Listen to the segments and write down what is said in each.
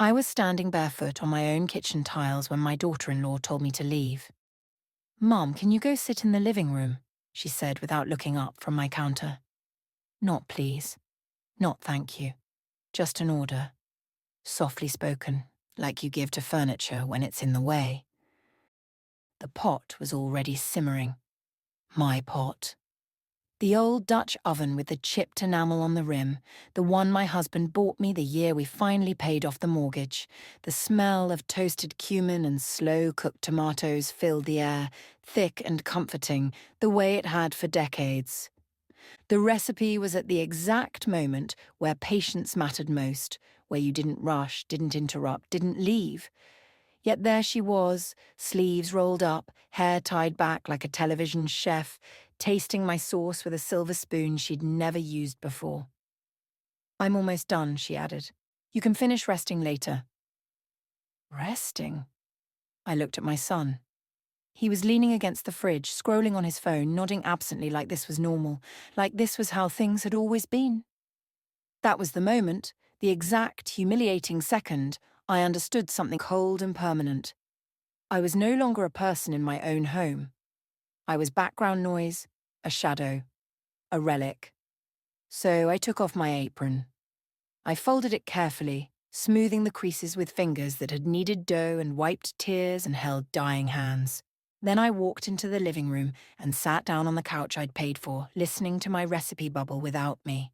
I was standing barefoot on my own kitchen tiles when my daughter-in-law told me to leave. "Mom, can you go sit in the living room?" she said without looking up from my counter. "Not please. Not thank you. Just an order." Softly spoken, like you give to furniture when it's in the way. The pot was already simmering. My pot. The old Dutch oven with the chipped enamel on the rim, the one my husband bought me the year we finally paid off the mortgage. The smell of toasted cumin and slow-cooked tomatoes filled the air, thick and comforting, the way it had for decades. The recipe was at the exact moment where patience mattered most, where you didn't rush, didn't interrupt, didn't leave. Yet there she was, sleeves rolled up, hair tied back like a television chef, tasting my sauce with a silver spoon she'd never used before. "I'm almost done," she added. "You can finish resting later." Resting? I looked at my son. He was leaning against the fridge, scrolling on his phone, nodding absently like this was normal, like this was how things had always been. That was the moment, the exact humiliating second, I understood something cold and permanent. I was no longer a person in my own home. I was background noise, a shadow, a relic. So I took off my apron. I folded it carefully, smoothing the creases with fingers that had kneaded dough and wiped tears and held dying hands. Then I walked into the living room and sat down on the couch I'd paid for, listening to my recipe bubble without me.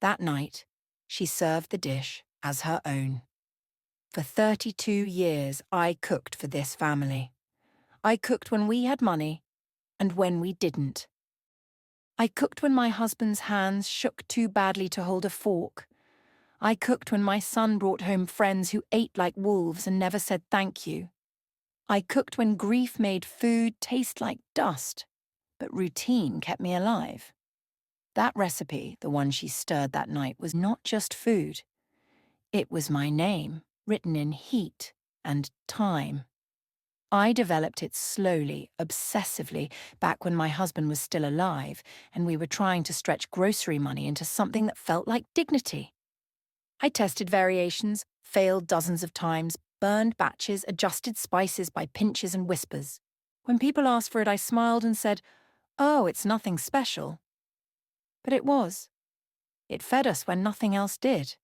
That night, she served the dish as her own. For 32 years, I cooked for this family. I cooked when we had money and when we didn't. I cooked when my husband's hands shook too badly to hold a fork. I cooked when my son brought home friends who ate like wolves and never said thank you. I cooked when grief made food taste like dust, but routine kept me alive. That recipe, the one she stirred that night, was not just food. It was my name, written in heat and time. I developed it slowly, obsessively, back when my husband was still alive and we were trying to stretch grocery money into something that felt like dignity. I tested variations, failed dozens of times, burned batches, adjusted spices by pinches and whispers. When people asked for it, I smiled and said, "Oh, it's nothing special." But it was. It fed us when nothing else did.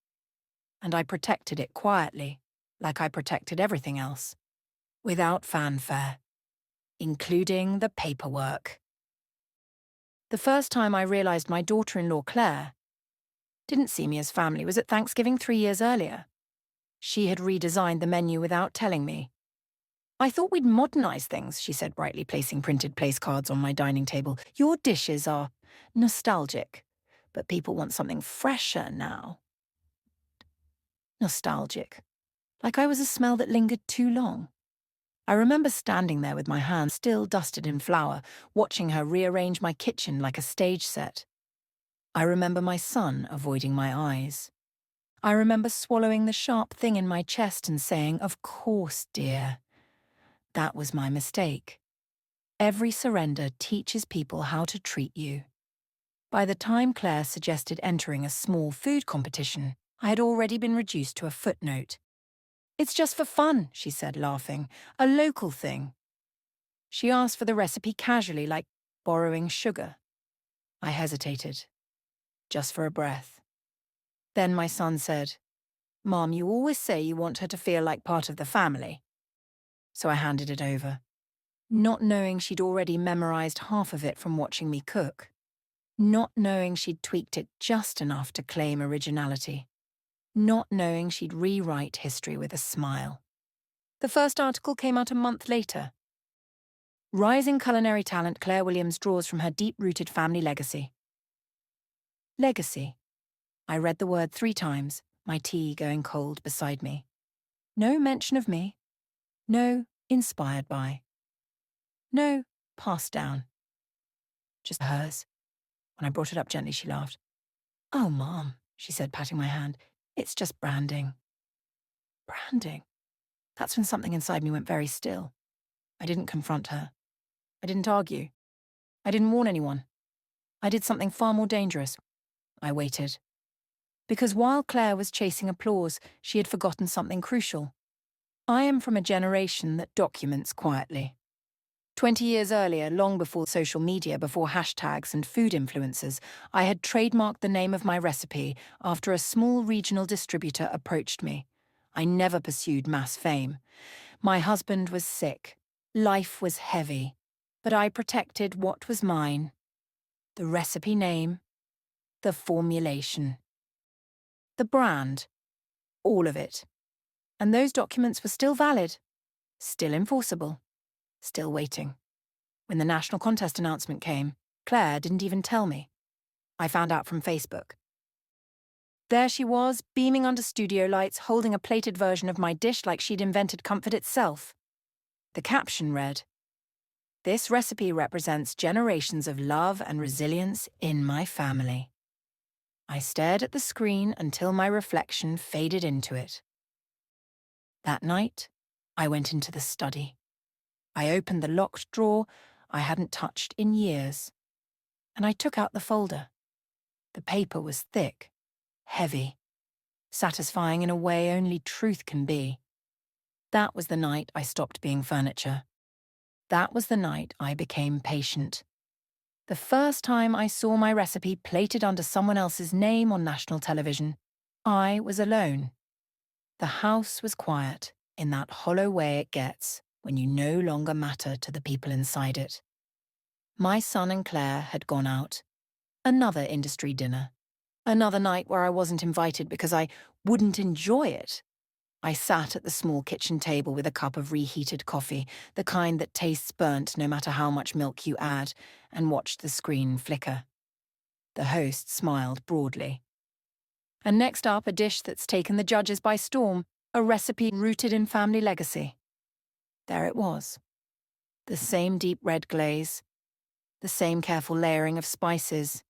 And I protected it quietly, like I protected everything else, without fanfare, including the paperwork. The first time I realized my daughter-in-law, Claire, didn't see me as family was at Thanksgiving 3 years earlier. She had redesigned the menu without telling me. "I thought we'd modernize things," she said brightly, placing printed place cards on my dining table. "Your dishes are nostalgic, but people want something fresher now." Nostalgic. Like I was a smell that lingered too long. I remember standing there with my hands still dusted in flour, watching her rearrange my kitchen like a stage set. I remember my son avoiding my eyes. I remember swallowing the sharp thing in my chest and saying, "Of course, dear." That was my mistake. Every surrender teaches people how to treat you. By the time Claire suggested entering a small food competition, I had already been reduced to a footnote. "It's just for fun," she said, laughing. "A local thing." She asked for the recipe casually, like borrowing sugar. I hesitated, just for a breath. Then my son said, "Mom, you always say you want her to feel like part of the family." So I handed it over, not knowing she'd already memorized half of it from watching me cook, not knowing she'd tweaked it just enough to claim originality, not knowing she'd rewrite history with a smile. The first article came out a month later. "Rising culinary talent Claire Williams draws from her deep-rooted family legacy." Legacy. I read the word 3 times, my tea going cold beside me. No mention of me. No inspired by. No passed down. Just hers. When I brought it up gently, she laughed. "Oh, Mom," she said, patting my hand. "It's just branding." Branding? That's when something inside me went very still. I didn't confront her. I didn't argue. I didn't warn anyone. I did something far more dangerous. I waited. Because while Claire was chasing applause, she had forgotten something crucial. I am from a generation that documents quietly. 20 years earlier, long before social media, before hashtags and food influencers, I had trademarked the name of my recipe after a small regional distributor approached me. I never pursued mass fame. My husband was sick. Life was heavy. But I protected what was mine. The recipe name, the formulation, the brand, all of it. And those documents were still valid, still enforceable, still waiting. When the national contest announcement came, Claire didn't even tell me. I found out from Facebook. There she was, beaming under studio lights, holding a plated version of my dish like she'd invented comfort itself. The caption read, "This recipe represents generations of love and resilience in my family." I stared at the screen until my reflection faded into it. That night, I went into the study. I opened the locked drawer I hadn't touched in years, and I took out the folder. The paper was thick, heavy, satisfying in a way only truth can be. That was the night I stopped being furniture. That was the night I became patient. The first time I saw my recipe plated under someone else's name on national television, I was alone. The house was quiet, in that hollow way it gets when you no longer matter to the people inside it. My son and Claire had gone out. Another industry dinner. Another night where I wasn't invited because I wouldn't enjoy it. I sat at the small kitchen table with a cup of reheated coffee, the kind that tastes burnt no matter how much milk you add, and watched the screen flicker. The host smiled broadly. And next up, a dish that's taken the judges by storm, a recipe rooted in family legacy. There it was. The same deep red glaze, the same careful layering of spices.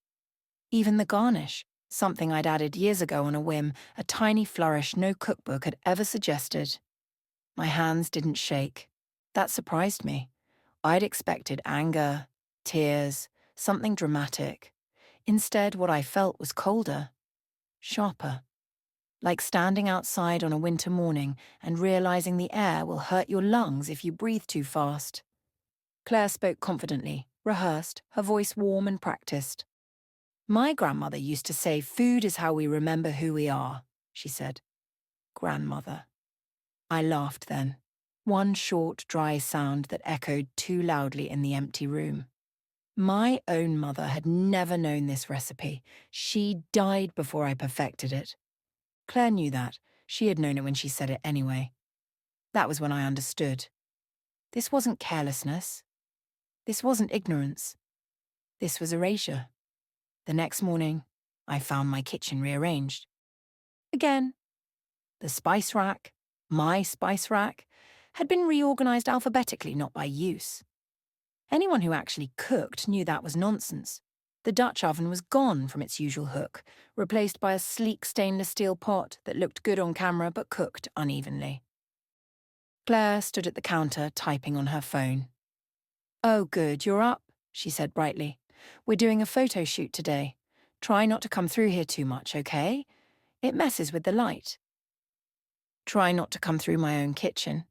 Even the garnish, something I'd added years ago on a whim, a tiny flourish no cookbook had ever suggested. My hands didn't shake. That surprised me. I'd expected anger, tears, something dramatic. Instead, what I felt was colder, sharper. Like standing outside on a winter morning and realizing the air will hurt your lungs if you breathe too fast. Claire spoke confidently, rehearsed, her voice warm and practiced. My grandmother used to say, "Food is how we remember who we are," she said. Grandmother. I laughed then. One short, dry sound that echoed too loudly in the empty room. My own mother had never known this recipe. She died before I perfected it. Claire knew that. She had known it when she said it anyway. That was when I understood. This wasn't carelessness. This wasn't ignorance. This was erasure. The next morning, I found my kitchen rearranged. Again, the spice rack, my spice rack, had been reorganized alphabetically, not by use. Anyone who actually cooked knew that was nonsense. The Dutch oven was gone from its usual hook, replaced by a sleek stainless steel pot that looked good on camera but cooked unevenly. Claire stood at the counter, typing on her phone. "Oh, good, you're up," she said brightly. "We're doing a photo shoot today. Try not to come through here too much, okay? It messes with the light." Try not to come through my own kitchen.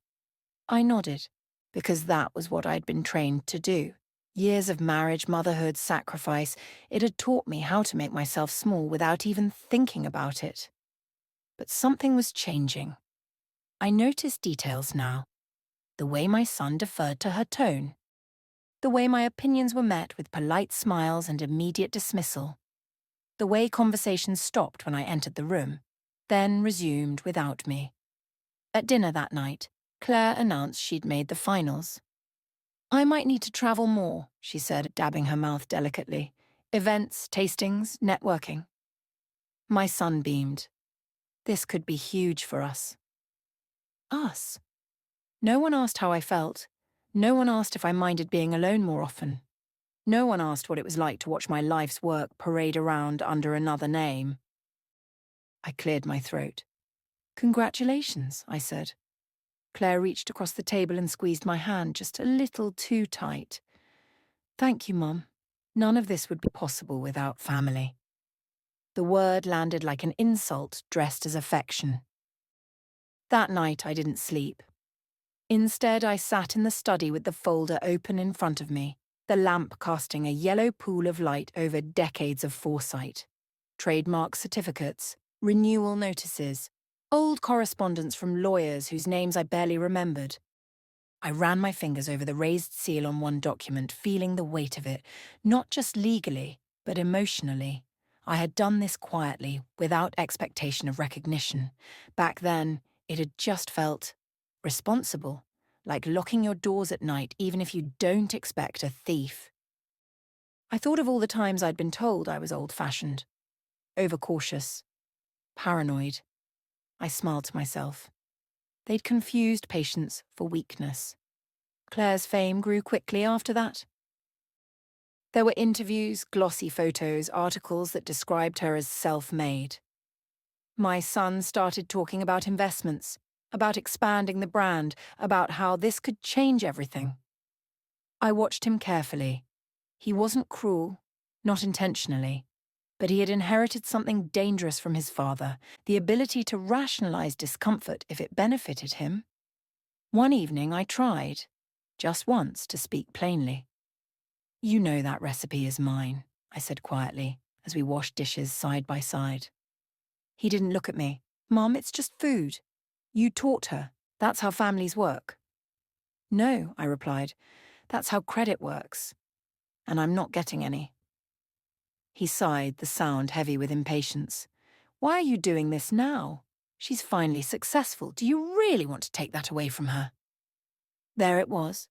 I nodded, because that was what I'd been trained to do. Years of marriage, motherhood, sacrifice, it had taught me how to make myself small without even thinking about it. But something was changing. I noticed details now. The way my son deferred to her tone. The way my opinions were met with polite smiles and immediate dismissal. The way conversations stopped when I entered the room, then resumed without me. At dinner that night, Claire announced she'd made the finals. "I might need to travel more," she said, dabbing her mouth delicately. "Events, tastings, networking." My son beamed. This could be huge for us. Us. No one asked how I felt. No one asked if I minded being alone more often. No one asked what it was like to watch my life's work parade around under another name. I cleared my throat. "Congratulations," I said. Claire reached across the table and squeezed my hand just a little too tight. "Thank you, Mum. None of this would be possible without family." The word landed like an insult dressed as affection. That night I didn't sleep. Instead, I sat in the study with the folder open in front of me, the lamp casting a yellow pool of light over decades of foresight. Trademark certificates, renewal notices, old correspondence from lawyers whose names I barely remembered. I ran my fingers over the raised seal on one document, feeling the weight of it, not just legally, but emotionally. I had done this quietly, without expectation of recognition. Back then, it had just felt responsible, like locking your doors at night even if you don't expect a thief. I thought of all the times I'd been told I was old-fashioned, overcautious, paranoid. I smiled to myself. They'd confused patience for weakness. Claire's fame grew quickly after that. There were interviews, glossy photos, articles that described her as self-made. My son started talking about investments, about expanding the brand, about how this could change everything. I watched him carefully. He wasn't cruel, not intentionally, but he had inherited something dangerous from his father, the ability to rationalize discomfort if it benefited him. One evening I tried, just once, to speak plainly. "You know that recipe is mine," I said quietly, as we washed dishes side by side. He didn't look at me. "Mom, it's just food. You taught her. That's how families work." "No," I replied. "That's how credit works. And I'm not getting any." He sighed, the sound heavy with impatience. "Why are you doing this now? She's finally successful. Do you really want to take that away from her?" There it was.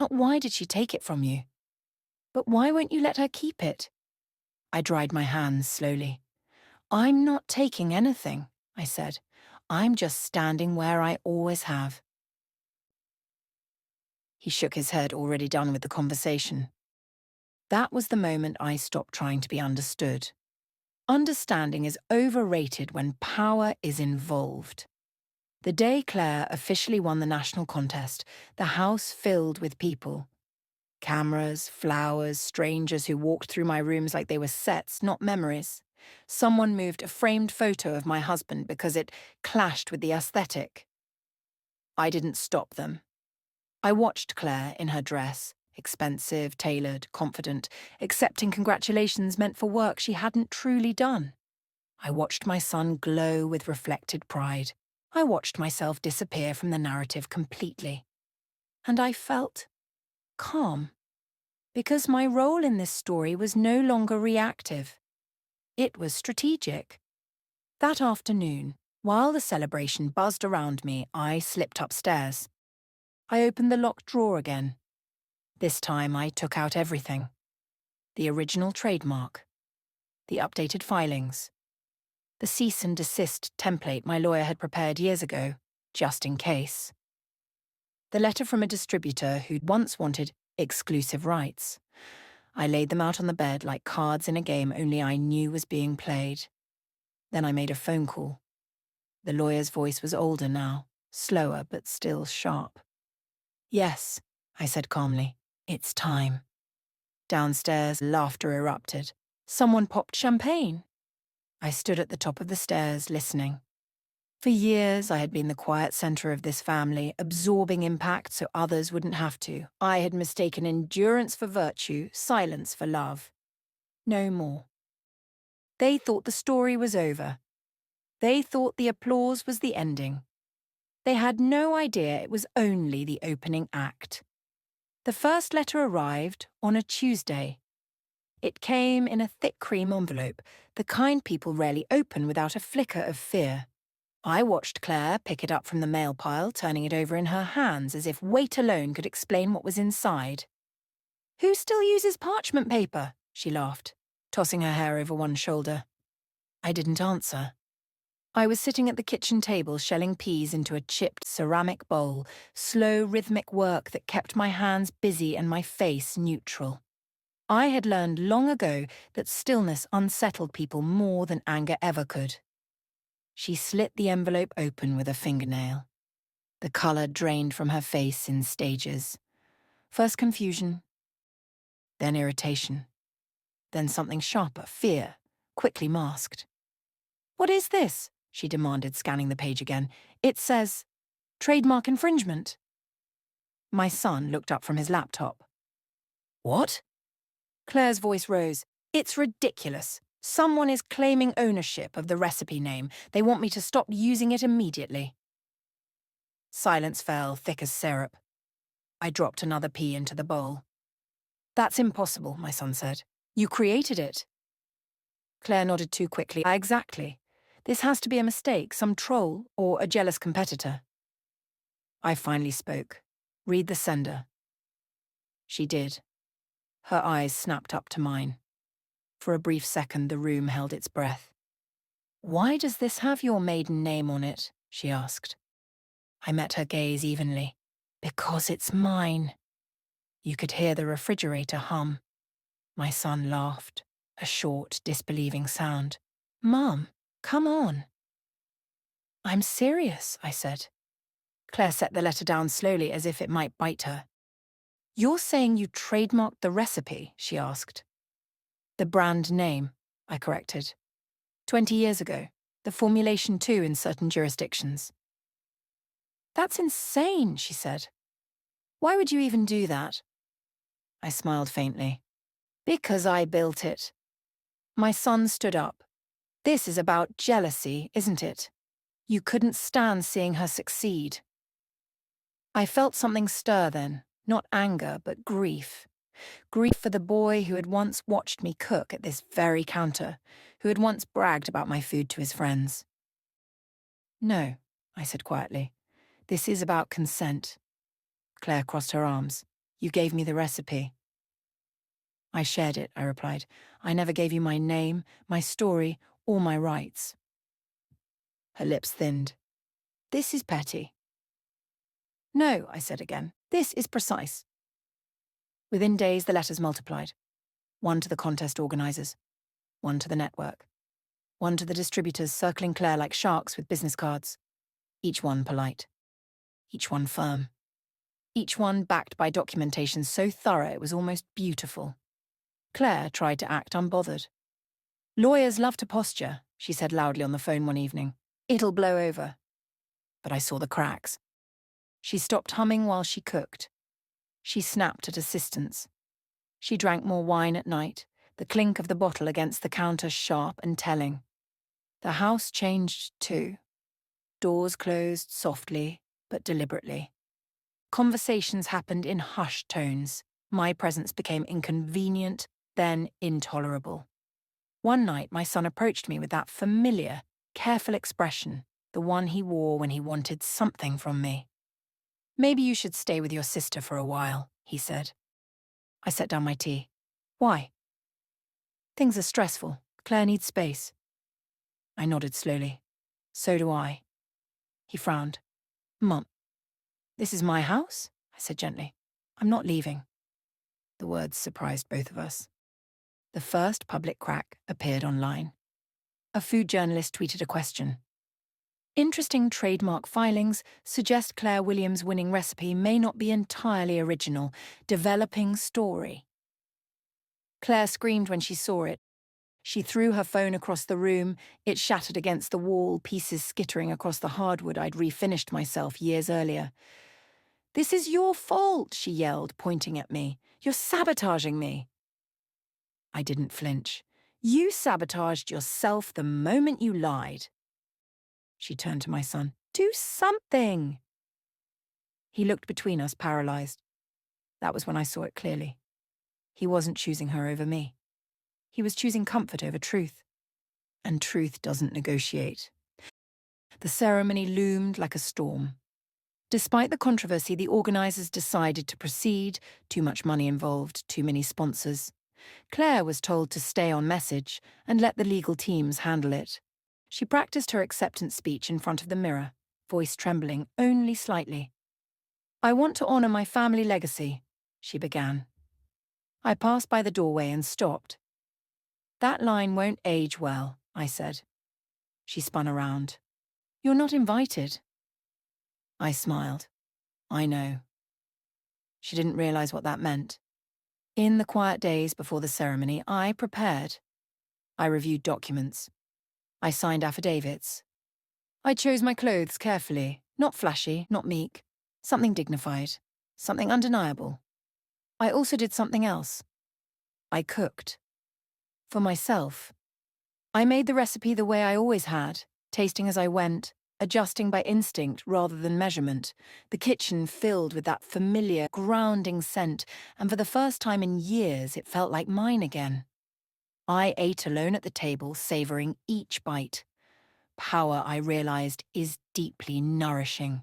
Not why did she take it from you, but why won't you let her keep it? I dried my hands slowly. "I'm not taking anything," I said. "I'm just standing where I always have." He shook his head, already done with the conversation. That was the moment I stopped trying to be understood. Understanding is overrated when power is involved. The day Claire officially won the national contest, the house filled with people. Cameras, flowers, strangers who walked through my rooms like they were sets, not memories. Someone moved a framed photo of my husband because it clashed with the aesthetic. I didn't stop them. I watched Claire in her dress, expensive, tailored, confident, accepting congratulations meant for work she hadn't truly done. I watched my son glow with reflected pride. I watched myself disappear from the narrative completely. And I felt calm. Because my role in this story was no longer reactive. It was strategic. That afternoon, while the celebration buzzed around me, I slipped upstairs. I opened the locked drawer again. This time I took out everything. The original trademark. The updated filings. The cease and desist template my lawyer had prepared years ago, just in case. The letter from a distributor who'd once wanted exclusive rights. I laid them out on the bed like cards in a game only I knew was being played. Then I made a phone call. The lawyer's voice was older now, slower but still sharp. "Yes," I said calmly. "It's time." Downstairs, laughter erupted. Someone popped champagne. I stood at the top of the stairs, listening. For years, I had been the quiet center of this family, absorbing impact so others wouldn't have to. I had mistaken endurance for virtue, silence for love. No more. They thought the story was over. They thought the applause was the ending. They had no idea it was only the opening act. The first letter arrived on a Tuesday. It came in a thick cream envelope, the kind people rarely open without a flicker of fear. I watched Claire pick it up from the mail pile, turning it over in her hands as if weight alone could explain what was inside. "Who still uses parchment paper?" she laughed, tossing her hair over one shoulder. I didn't answer. I was sitting at the kitchen table shelling peas into a chipped ceramic bowl, slow rhythmic work that kept my hands busy and my face neutral. I had learned long ago that stillness unsettled people more than anger ever could. She slit the envelope open with a fingernail. The colour drained from her face in stages. First confusion, then irritation, then something sharper, fear, quickly masked. "What is this?" she demanded, scanning the page again. "It says, trademark infringement." My son looked up from his laptop. "What?" Claire's voice rose. "It's ridiculous. Someone is claiming ownership of the recipe name. They want me to stop using it immediately." Silence fell, thick as syrup. I dropped another pea into the bowl. "That's impossible," my son said. "You created it." Claire nodded too quickly. Exactly. This has to be a mistake, some troll or a jealous competitor." I finally spoke. "Read the sender." She did. Her eyes snapped up to mine. For a brief second, the room held its breath. "Why does this have your maiden name on it?" she asked. I met her gaze evenly. "Because it's mine." You could hear the refrigerator hum. My son laughed, a short, disbelieving sound. "Mum, come on." "I'm serious," I said. Claire set the letter down slowly as if it might bite her. "You're saying you trademarked the recipe?" she asked. "The brand name," I corrected. 20 years ago, the formulation too in certain jurisdictions." "That's insane," she said. "Why would you even do that?" I smiled faintly. "Because I built it." My son stood up. "This is about jealousy, isn't it? You couldn't stand seeing her succeed." I felt something stir then, not anger, but grief. Grief for the boy who had once watched me cook at this very counter, who had once bragged about my food to his friends. "No," I said quietly. "This is about consent." Claire crossed her arms. "You gave me the recipe." "I shared it," I replied. "I never gave you my name, my story, or my rights." Her lips thinned. "This is petty." "No," I said again. "This is precise." Within days, the letters multiplied. One to the contest organisers, one to the network, one to the distributors circling Claire like sharks with business cards. Each one polite. Each one firm. Each one backed by documentation so thorough it was almost beautiful. Claire tried to act unbothered. "Lawyers love to posture," she said loudly on the phone one evening. "It'll blow over." But I saw the cracks. She stopped humming while she cooked. She snapped at assistants. She drank more wine at night, the clink of the bottle against the counter sharp and telling. The house changed too. Doors closed softly, but deliberately. Conversations happened in hushed tones. My presence became inconvenient, then intolerable. One night, my son approached me with that familiar, careful expression, the one he wore when he wanted something from me. "Maybe you should stay with your sister for a while," he said. I set down my tea. "Why?" "Things are stressful. Claire needs space." I nodded slowly. "So do I." He frowned. "Mum, this is my house?" I said gently. "I'm not leaving." The words surprised both of us. The first public crack appeared online. A food journalist tweeted a question. "Interesting trademark filings suggest Claire Williams' winning recipe may not be entirely original. Developing story." Claire screamed when she saw it. She threw her phone across the room. It shattered against the wall, pieces skittering across the hardwood I'd refinished myself years earlier. "This is your fault," she yelled, pointing at me. "You're sabotaging me." I didn't flinch. "You sabotaged yourself the moment you lied." She turned to my son. "Do something!" He looked between us, paralyzed. That was when I saw it clearly. He wasn't choosing her over me. He was choosing comfort over truth. And truth doesn't negotiate. The ceremony loomed like a storm. Despite the controversy, the organisers decided to proceed. Too much money involved, too many sponsors. Claire was told to stay on message and let the legal teams handle it. She practiced her acceptance speech in front of the mirror, voice trembling only slightly. "I want to honour my family legacy," she began. I passed by the doorway and stopped. "That line won't age well," I said. She spun around. "You're not invited." I smiled. "I know." She didn't realise what that meant. In the quiet days before the ceremony, I prepared. I reviewed documents. I signed affidavits. I chose my clothes carefully, not flashy, not meek. Something dignified, something undeniable. I also did something else. I cooked. For myself. I made the recipe the way I always had, tasting as I went, adjusting by instinct rather than measurement, the kitchen filled with that familiar, grounding scent, and for the first time in years it felt like mine again. I ate alone at the table, savouring each bite. Power, I realised, is deeply nourishing.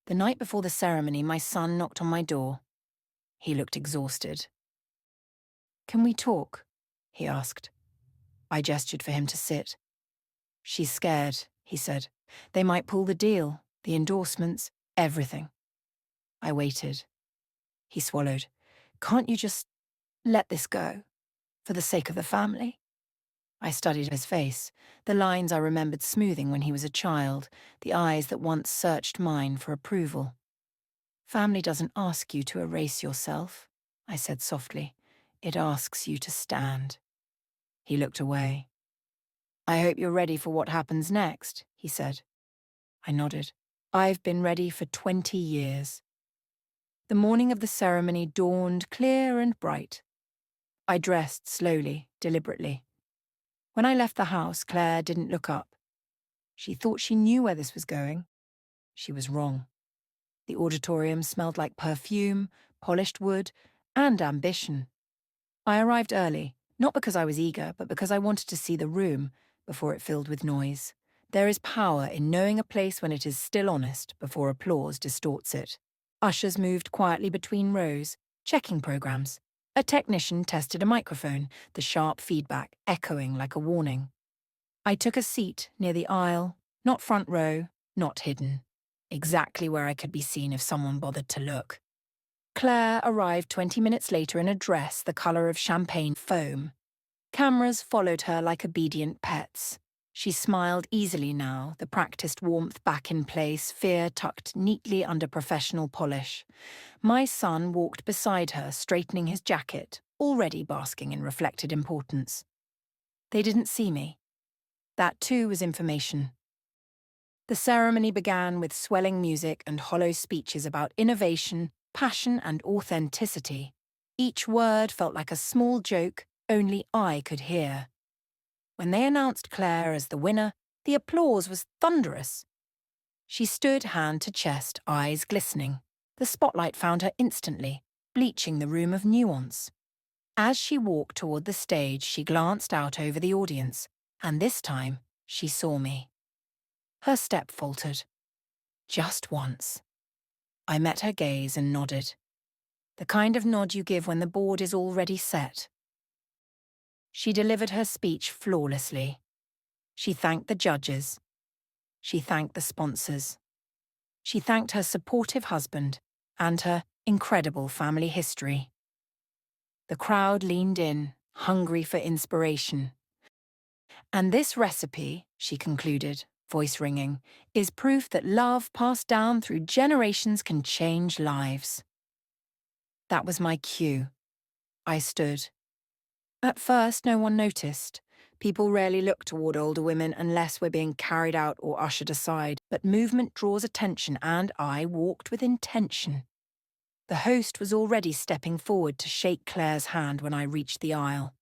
The night before the ceremony, my son knocked on my door. He looked exhausted. "Can we talk?" he asked. I gestured for him to sit. "She's scared," he said. "They might pull the deal, the endorsements, everything." I waited. He swallowed. "Can't you just let this go, for the sake of the family?" I studied his face, the lines I remembered smoothing when he was a child, the eyes that once searched mine for approval. "Family doesn't ask you to erase yourself," I said softly. "It asks you to stand." He looked away. "I hope you're ready for what happens next," he said. I nodded. "I've been ready for 20 years. The morning of the ceremony dawned clear and bright. I dressed slowly, deliberately. When I left the house, Claire didn't look up. She thought she knew where this was going. She was wrong. The auditorium smelled like perfume, polished wood, and ambition. I arrived early, not because I was eager, but because I wanted to see the room before it filled with noise. There is power in knowing a place when it is still honest before applause distorts it. Ushers moved quietly between rows, checking programs. A technician tested a microphone, the sharp feedback echoing like a warning. I took a seat near the aisle, not front row, not hidden. Exactly where I could be seen if someone bothered to look. Claire arrived 20 minutes later in a dress the colour of champagne foam. Cameras followed her like obedient pets. She smiled easily now, the practiced warmth back in place, fear tucked neatly under professional polish. My son walked beside her, straightening his jacket, already basking in reflected importance. They didn't see me. That too was information. The ceremony began with swelling music and hollow speeches about innovation, passion, and authenticity. Each word felt like a small joke only I could hear. When they announced Claire as the winner, the applause was thunderous. She stood hand to chest, eyes glistening. The spotlight found her instantly, bleaching the room of nuance. As she walked toward the stage, she glanced out over the audience, and this time she saw me. Her step faltered. Just once. I met her gaze and nodded. The kind of nod you give when the board is already set. She delivered her speech flawlessly. She thanked the judges. She thanked the sponsors. She thanked her supportive husband and her incredible family history. The crowd leaned in, hungry for inspiration. "And this recipe," she concluded, voice ringing, "is proof that love passed down through generations can change lives." That was my cue. I stood. At first, no one noticed. People rarely look toward older women unless we're being carried out or ushered aside, but movement draws attention, and I walked with intention. The host was already stepping forward to shake Claire's hand when I reached the aisle.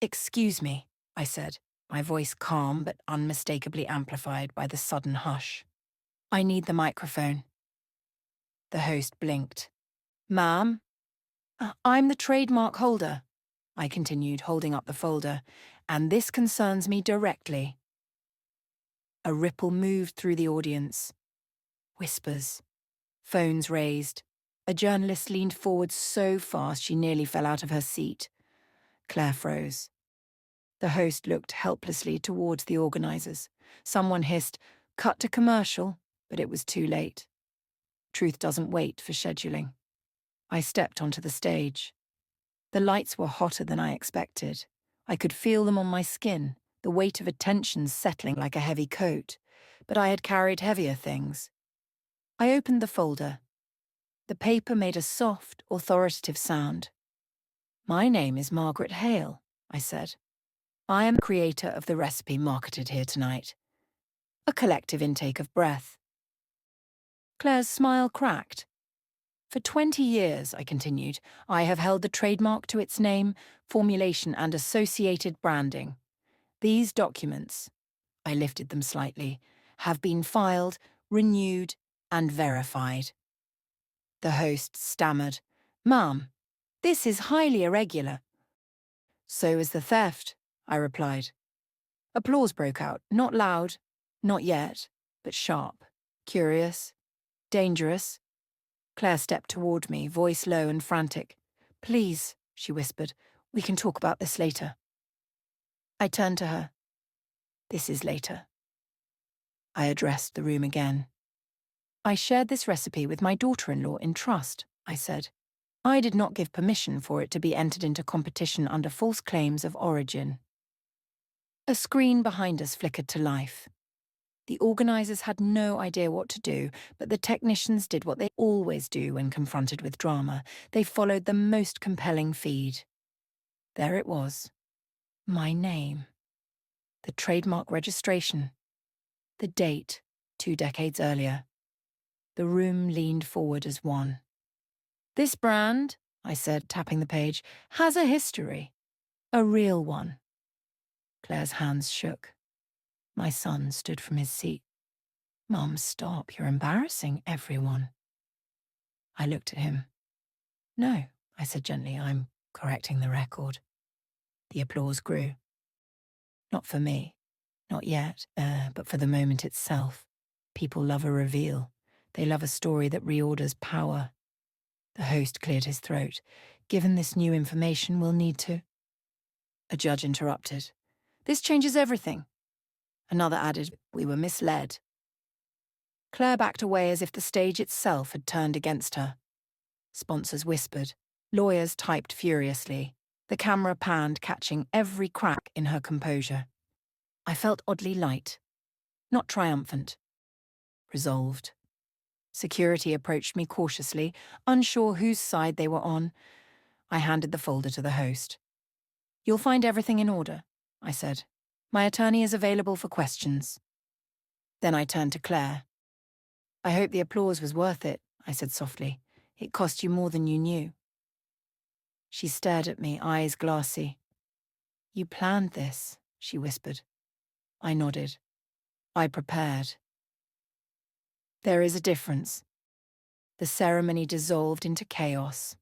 "Excuse me," I said, my voice calm but unmistakably amplified by the sudden hush. "I need the microphone." The host blinked. "Ma'am?" "I'm the trademark holder," I continued, holding up the folder, "and this concerns me directly." A ripple moved through the audience. Whispers. Phones raised. A journalist leaned forward so fast she nearly fell out of her seat. Claire froze. The host looked helplessly towards the organisers. Someone hissed, "Cut to commercial," but it was too late. Truth doesn't wait for scheduling. I stepped onto the stage. The lights were hotter than I expected. I could feel them on my skin, the weight of attention settling like a heavy coat. But I had carried heavier things. I opened the folder. The paper made a soft, authoritative sound. "My name is Margaret Hale," I said. I am the creator of the recipe marketed here tonight. A collective intake of breath. Claire's smile cracked. For 20 years, I continued, I have held the trademark to its name, formulation and associated branding. These documents, I lifted them slightly, have been filed, renewed, and verified. The host stammered, "Ma'am, this is highly irregular." "So is the theft," I replied. Applause broke out, not loud, not yet, but sharp, curious, dangerous. Claire stepped toward me, voice low and frantic. "Please," she whispered, "we can talk about this later." I turned to her. "This is later." I addressed the room again. "I shared this recipe with my daughter-in-law in trust," I said. "I did not give permission for it to be entered into competition under false claims of origin." A screen behind us flickered to life. The organisers had no idea what to do, but the technicians did what they always do when confronted with drama. They followed the most compelling feed. There it was. My name. The trademark registration. The date, 2 decades earlier. The room leaned forward as one. "This brand," I said, tapping the page, "has a history. A real one." Claire's hands shook. My son stood from his seat. "Mum, stop. You're embarrassing everyone." I looked at him. "No," I said gently, "I'm correcting the record." The applause grew. Not for me. Not yet, but for the moment itself. People love a reveal. They love a story that reorders power. The host cleared his throat. "Given this new information, we'll need to—" A judge interrupted. "This changes everything." Another added, "We were misled." Claire backed away as if the stage itself had turned against her. Sponsors whispered. Lawyers typed furiously. The camera panned, catching every crack in her composure. I felt oddly light. Not triumphant. Resolved. Security approached me cautiously, unsure whose side they were on. I handed the folder to the host. "You'll find everything in order," I said. "My attorney is available for questions." Then I turned to Claire. "I hope the applause was worth it," I said softly. "It cost you more than you knew." She stared at me, eyes glassy. "You planned this," she whispered. I nodded. "I prepared." There is a difference. The ceremony dissolved into chaos.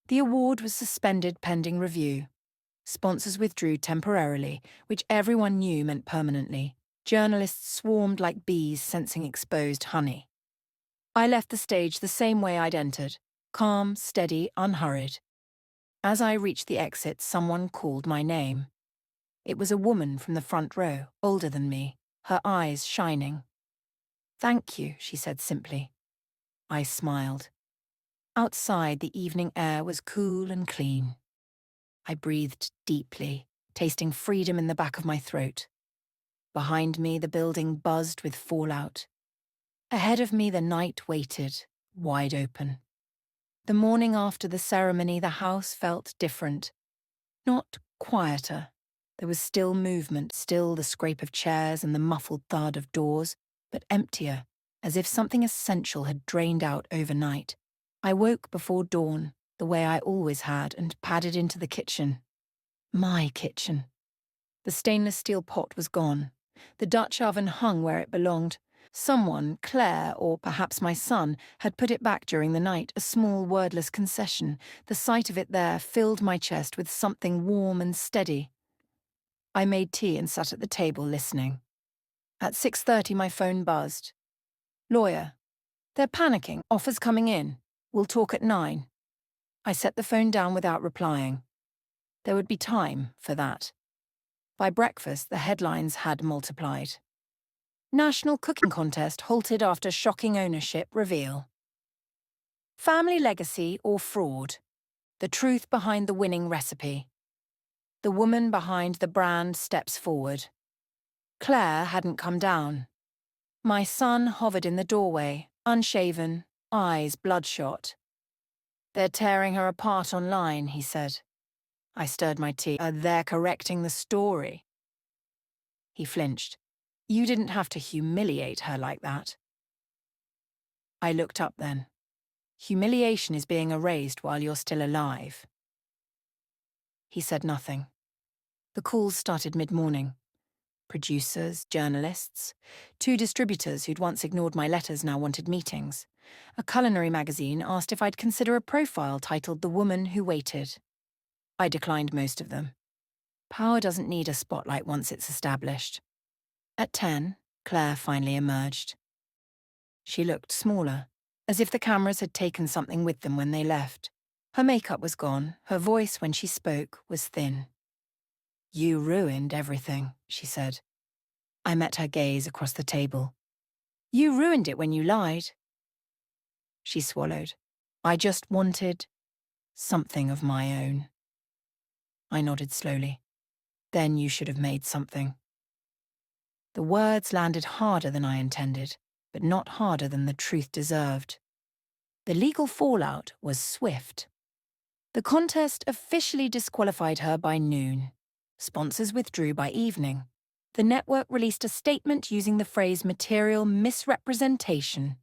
The award was suspended pending review. Sponsors withdrew temporarily, which everyone knew meant permanently. Journalists swarmed like bees sensing exposed honey. I left the stage the same way I'd entered, calm, steady, unhurried. As I reached the exit, someone called my name. It was a woman from the front row, older than me, her eyes shining. "Thank you," she said simply. I smiled. Outside, the evening air was cool and clean. I breathed deeply, tasting freedom in the back of my throat. Behind me, the building buzzed with fallout. Ahead of me, the night waited, wide open. The morning after the ceremony, the house felt different. Not quieter. There was still movement, still the scrape of chairs and the muffled thud of doors, but emptier, as if something essential had drained out overnight. I woke before dawn, the way I always had, and padded into the kitchen. My kitchen. The stainless steel pot was gone. The Dutch oven hung where it belonged. Someone, Claire, or perhaps my son, had put it back during the night, a small wordless concession. The sight of it there filled my chest with something warm and steady. I made tea and sat at the table listening. At 6:30 my phone buzzed. "Lawyer. They're panicking. Offers coming in. We'll talk at 9. I set the phone down without replying. There would be time for that. By breakfast, the headlines had multiplied. National Cooking Contest halted after shocking ownership reveal. Family legacy or fraud? The truth behind the winning recipe. The woman behind the brand steps forward. Claire hadn't come down. My son hovered in the doorway, unshaven, eyes bloodshot. "They're tearing her apart online," he said. I stirred my tea. They're correcting the story. He flinched. You didn't have to humiliate her like that. I looked up then. Humiliation is being erased while you're still alive. He said nothing. The calls started mid-morning. Producers, journalists. 2 distributors who'd once ignored my letters now wanted meetings. A culinary magazine asked if I'd consider a profile titled The Woman Who Waited. I declined most of them. Power doesn't need a spotlight once it's established. At 10, Claire finally emerged. She looked smaller, as if the cameras had taken something with them when they left. Her makeup was gone, her voice when she spoke was thin. You ruined everything, she said. I met her gaze across the table. You ruined it when you lied. She swallowed. I just wanted something of my own. I nodded slowly. Then you should have made something. The words landed harder than I intended, but not harder than the truth deserved. The legal fallout was swift. The contest officially disqualified her by noon. Sponsors withdrew by evening. The network released a statement using the phrase material misrepresentation.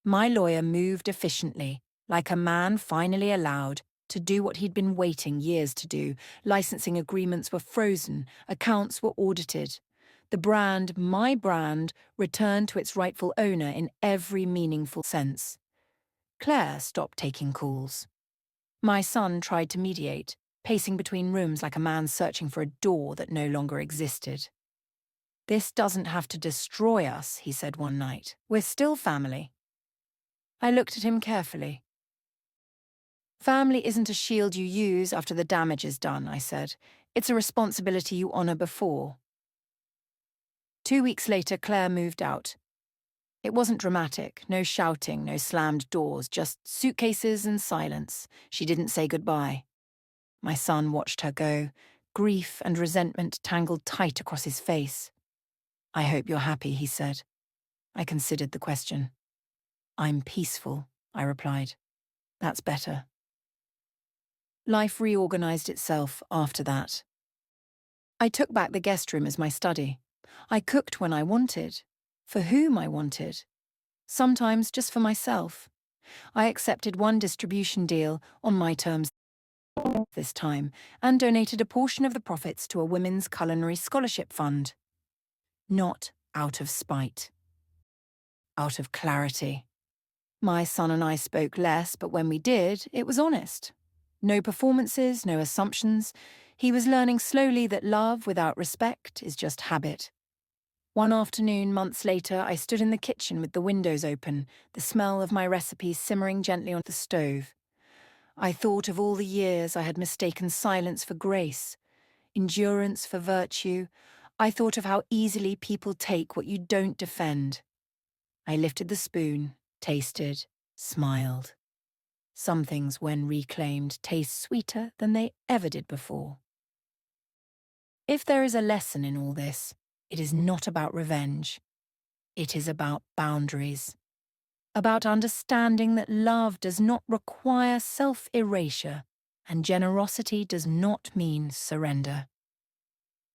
My lawyer moved efficiently, like a man finally allowed to do what he'd been waiting years to do. Licensing agreements were frozen, accounts were audited. The brand, my brand, returned to its rightful owner in every meaningful sense. Claire stopped taking calls. My son tried to mediate, pacing between rooms like a man searching for a door that no longer existed. This doesn't have to destroy us, he said one night. We're still family. I looked at him carefully. Family isn't a shield you use after the damage is done, I said. It's a responsibility you honor before. 2 weeks later, Claire moved out. It wasn't dramatic, no shouting, no slammed doors, just suitcases and silence. She didn't say goodbye. My son watched her go, grief and resentment tangled tight across his face. I hope you're happy, he said. I considered the question. I'm peaceful, I replied. That's better. Life reorganized itself after that. I took back the guest room as my study. I cooked when I wanted, for whom I wanted. Sometimes just for myself. I accepted one distribution deal on my terms this time and donated a portion of the profits to a women's culinary scholarship fund. Not out of spite. Out of clarity. My son and I spoke less, but when we did, it was honest. No performances, no assumptions. He was learning slowly that love without respect is just habit. One afternoon, months later, I stood in the kitchen with the windows open, the smell of my recipes simmering gently on the stove. I thought of all the years I had mistaken silence for grace, endurance for virtue. I thought of how easily people take what you don't defend. I lifted the spoon, tasted, smiled. Some things, when reclaimed, taste sweeter than they ever did before. If there is a lesson in all this, it is not about revenge. It is about boundaries. About understanding that love does not require self-erasure and generosity does not mean surrender.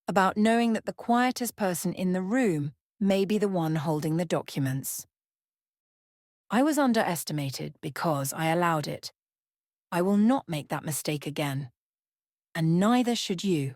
About knowing that the quietest person in the room may be the one holding the documents. I was underestimated because I allowed it. I will not make that mistake again. And neither should you.